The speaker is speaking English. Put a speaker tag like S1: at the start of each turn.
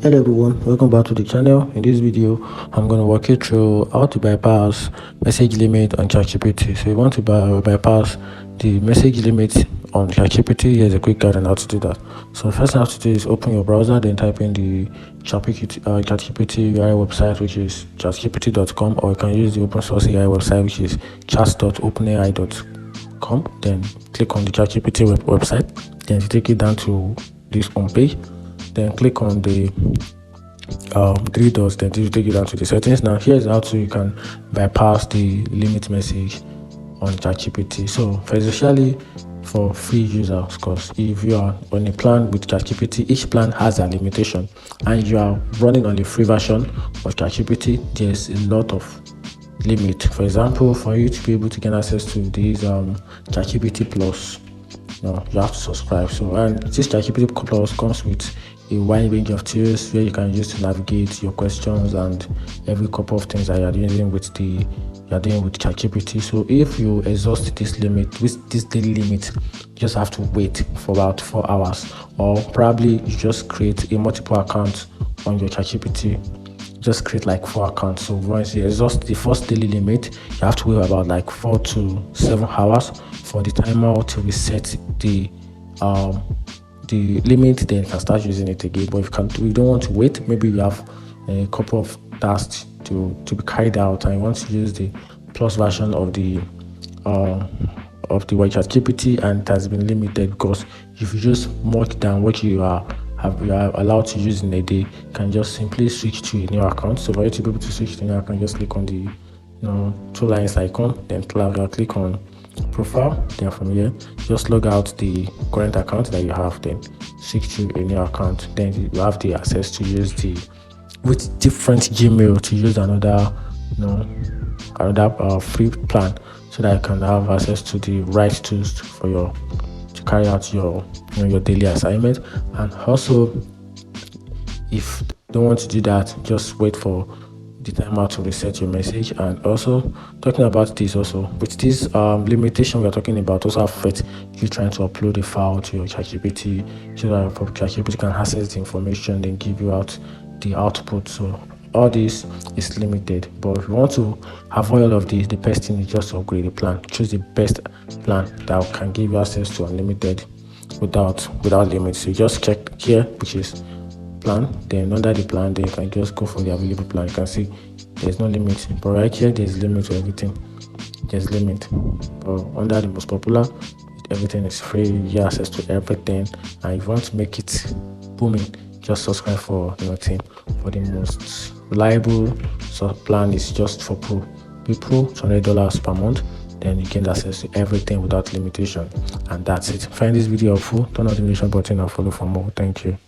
S1: Hello everyone, welcome back to the channel. In this video, I'm going to walk you through how to bypass message limit on ChatGPT. So you want to bypass the message limit on ChatGPT. Here's a quick guide on how to do that. So first thing you have to do is open your browser, then type in the ChatGPT AI website, which is chatgpt.com, or you can use the open source AI website, which is chat.openai.com. Then click on the ChatGPT website, then it take you down to this home page. Then click on the three dots, then it will take you down to the settings. Now here's how you can bypass the limit message on ChatGPT. So especially for free users, because if you are on a plan with ChatGPT, each plan has a limitation, and you are running on the free version of ChatGPT, there's a lot of limit. For example, for you to be able to get access to these ChatGPT Plus, you have to subscribe. So, and this ChatGPT Plus comes with a wide range of tools where you can use to navigate your questions and every couple of things that you're doing with ChatGPT. So if you exhaust this limit, with this daily limit, you just have to wait for about 4 hours, or probably you just create a multiple account on your ChatGPT. Just create like 4 accounts. So once you exhaust the first daily limit, you have to wait about like 4 to 7 hours for the timer to reset the limit. Then you can start using it again. But if you don't want to wait, maybe you have a couple of tasks to be carried out, and you want to use the plus version of the ChatGPT, and it has been limited, because if you just mark down what you are allowed to use in a day, you can just simply switch to a new account. So for you to be able to switch to a new account, just click on the 2 lines icon, then click on profile. Then from here, just log out the current account that you have, then switch to a new account. Then you have the access to use with different Gmail to use another free plan, so that you can have access to the right tools to carry out your daily assignment. And also, if you don't want to do that, just wait for the timer to reset your message. And also, talking about this, also with this limitation we are talking about, also affect you trying to upload a file to your ChatGPT, so that ChatGPT can access the information, then give you out the output. So all this is limited. But if you want to avoid all of this, the best thing is just to upgrade the plan. Choose the best plan that can give you access to unlimited without limits. So you just check here, which is plan, then under the plan, then you can just go for the available plan. You can see there's no limit, but right here there's limit to everything. There's limit, but under the most popular, everything is free. You get access to everything. And if you want to make it booming, just subscribe for team. For the most reliable plan is just for pro. Be pro, $200 per month. Then you get access to everything without limitation, and that's it. Find this video helpful, turn on the notification button and follow for more. Thank you.